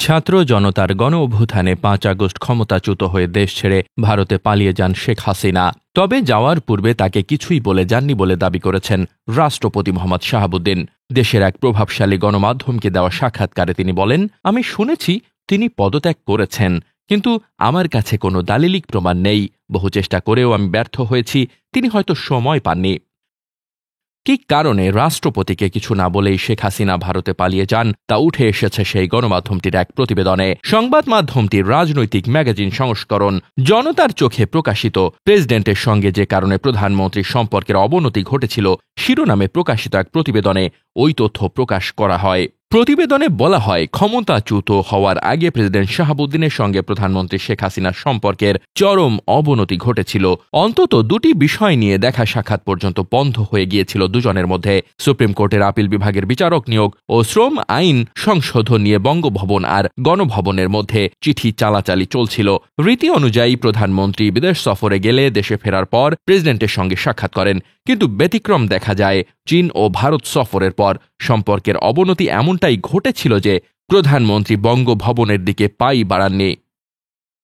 ছাত্র জনতার গণ অভ্যুত্থানে ৫ আগস্ট ক্ষমতাচ্যুত হয়ে দেশ ছেড়ে ভারতে পালিয়ে যান শেখ হাসিনা। তবে যাওয়ার পূর্বে তাকে কিছুই বলে যাননি বলে দাবি করেছেন রাষ্ট্রপতি মোহাম্মদ শাহাবুদ্দিন। দেশের এক প্রভাবশালী গণমাধ্যমকে দেওয়া সাক্ষাৎকারে তিনি বলেন, আমি শুনেছি তিনি পদত্যাগ করেছেন, কিন্তু আমার কাছে কোনো দালিলিক প্রমাণ নেই। বহু চেষ্টা করেও আমি ব্যর্থ হয়েছি। তিনি হয়তো সময় পাননি। কি কারণে রাষ্ট্রপতিকে কিছু না বলেই শেখ হাসিনা ভারতে পালিয়ে যান তা উঠে এসেছে সেই গণমাধ্যমটির এক প্রতিবেদনে। সংবাদ মাধ্যমটির রাজনৈতিক ম্যাগাজিন সংস্করণ জনতার চোখে প্রকাশিত প্রেসিডেন্টের সঙ্গে যে কারণে প্রধানমন্ত্রীর সম্পর্কের অবনতি ঘটেছিল শিরোনামে প্রকাশিত এক প্রতিবেদনে ওই তথ্য প্রকাশ করা হয়। প্রতিবেদনে বলা হয়, ক্ষমতাচ্যুত হওয়ার আগে প্রেসিডেন্ট শাহাবুদ্দিনের সঙ্গে প্রধানমন্ত্রী শেখ হাসিনার সম্পর্কের চরম অবনতি ঘটেছিল। অন্তত দুটি বিষয় নিয়ে দেখা সাক্ষাৎ পর্যন্ত বন্ধ হয়ে গিয়েছিল দুজনের মধ্যে। সুপ্রিম কোর্টের আপিল বিভাগের বিচারক নিয়োগ ও শ্রম আইন সংশোধন নিয়ে বঙ্গভবন আর গণভবনের মধ্যে চিঠি চালাচালি চলছিল। রীতি অনুযায়ী প্রধানমন্ত্রী বিদেশ সফরে গেলে দেশে ফেরার পর প্রেসিডেন্টের সঙ্গে সাক্ষাৎ করেন, কিন্তু ব্যতিক্রম দেখা যায় চীন ও ভারত সফরের পর। সম্পর্কের অবনতি এমনটাই ঘটেছিল যে প্রধানমন্ত্রী বঙ্গভবনের দিকে পাই বাড়াননি।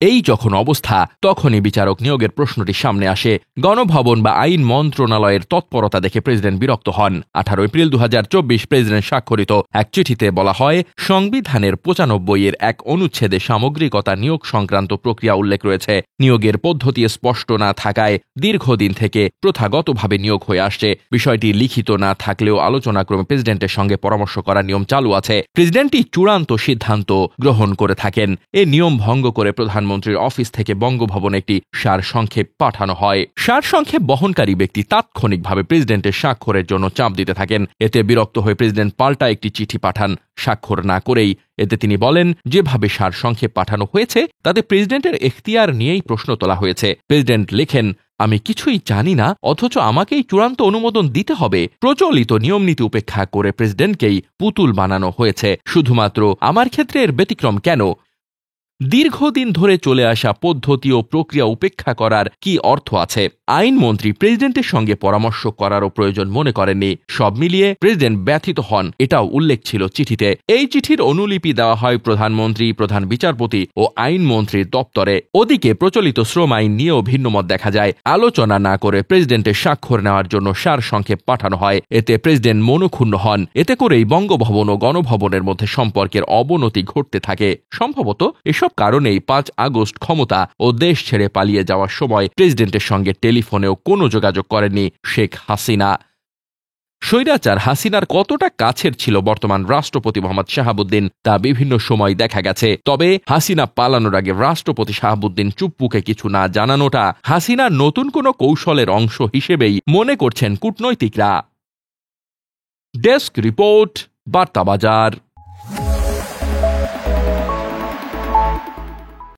এই যখন অবস্থা, তখনই বিচারক নিয়োগের প্রশ্নটি সামনে আসে। গণভবন বা আইন মন্ত্রণালয়ের তৎপরতা দেখে প্রেসিডেন্ট বিরক্ত হন। 18 এপ্রিল 2024 প্রেসিডেন্ট স্বাক্ষরিত এক চিঠিতে বলা হয়, সংবিধানের 95 এক অনুচ্ছেদে সামগ্রিকতা নিয়োগ সংক্রান্ত প্রক্রিয়া উল্লেখ রয়েছে। নিয়োগের পদ্ধতি স্পষ্ট না থাকায় দীর্ঘদিন থেকে প্রথাগতভাবে নিয়োগ হয়ে আসছে। বিষয়টি লিখিত না থাকলেও আলোচনাক্রমে প্রেসিডেন্টের সঙ্গে পরামর্শ করার নিয়ম চালু আছে। প্রেসিডেন্টই চূড়ান্ত সিদ্ধান্ত গ্রহণ করে থাকেন। এ নিয়ম ভঙ্গ করে প্রধানমন্ত্রীর অফিস থেকে বঙ্গভবনে একটি সারসংক্ষেপ পাঠানো হয়। সারসংক্ষেপ বহনকারী ব্যক্তি তাৎক্ষণিকভাবে প্রেসিডেন্টের স্বাক্ষরের জন্য চাপ দিতে থাকেন। এতে বিরক্ত হয়ে প্রেসিডেন্ট পাল্টা একটি চিঠি পাঠান, স্বাক্ষর না করেই। এতে তিনি বলেন, যেভাবে সারসংক্ষেপ পাঠানো হয়েছে তাতে প্রেসিডেন্টের এখতিয়ার নিয়েই প্রশ্ন তোলা হয়েছে। প্রেসিডেন্ট লেখেন, আমি কিছুই জানি না, অথচ আমাকেই চূড়ান্ত অনুমোদন দিতে হবে। প্রচলিত নিয়মনীতি উপেক্ষা করে প্রেসিডেন্টকেই পুতুল বানানো হয়েছে। শুধুমাত্র আমার ক্ষেত্রে এর ব্যতিক্রম কেন? দীর্ঘদিন ধরে চলে আসা পদ্ধতি ও প্রক্রিয়া উপেক্ষা করার কি অর্থ আছে? আইনমন্ত্রী প্রেসিডেন্টের সঙ্গে পরামর্শ করারও প্রয়োজন মনে করেননি। সব মিলিয়ে প্রেসিডেন্ট ব্যথিত হন, এটাও উল্লেখ ছিল চিঠিতে। এই চিঠির অনুলিপি দেওয়া হয় প্রধানমন্ত্রী, প্রধান বিচারপতি ও আইনমন্ত্রীর দপ্তরে। ওদিকে প্রচলিত শ্রম আইন নিয়েও ভিন্নমত দেখা যায়। আলোচনা না করে প্রেসিডেন্টের স্বাক্ষর নেওয়ার জন্য সারসংক্ষেপ পাঠানো হয়। এতে প্রেসিডেন্ট মনক্ষুণ্ণ হন। এতে করেই বঙ্গভবন ও গণভবনের মধ্যে সম্পর্কের অবনতি ঘটতে থাকে। সম্ভবত এসব কারণেই 5 আগস্ট ক্ষমতা ও দেশ ছেড়ে পালিয়ে যাওয়ার সময় প্রেসিডেন্টের সঙ্গে টেলিফোনেও কোনো যোগাযোগ করেননি শেখ হাসিনা। স্বৈরাচার হাসিনার কতটা কাছের ছিল বর্তমান রাষ্ট্রপতি মোহাম্মদ শাহাবুদ্দিন তা বিভিন্ন সময় দেখা গেছে। তবে হাসিনা পালানোর আগে রাষ্ট্রপতি শাহাবুদ্দিন চুপ্পুকে কিছু না জানানোটা হাসিনার নতুন কোনো কৌশলের অংশ হিসেবেই মনে করছেন কূটনৈতিকরা। ডেস্ক রিপোর্ট, বার্তা বাজার।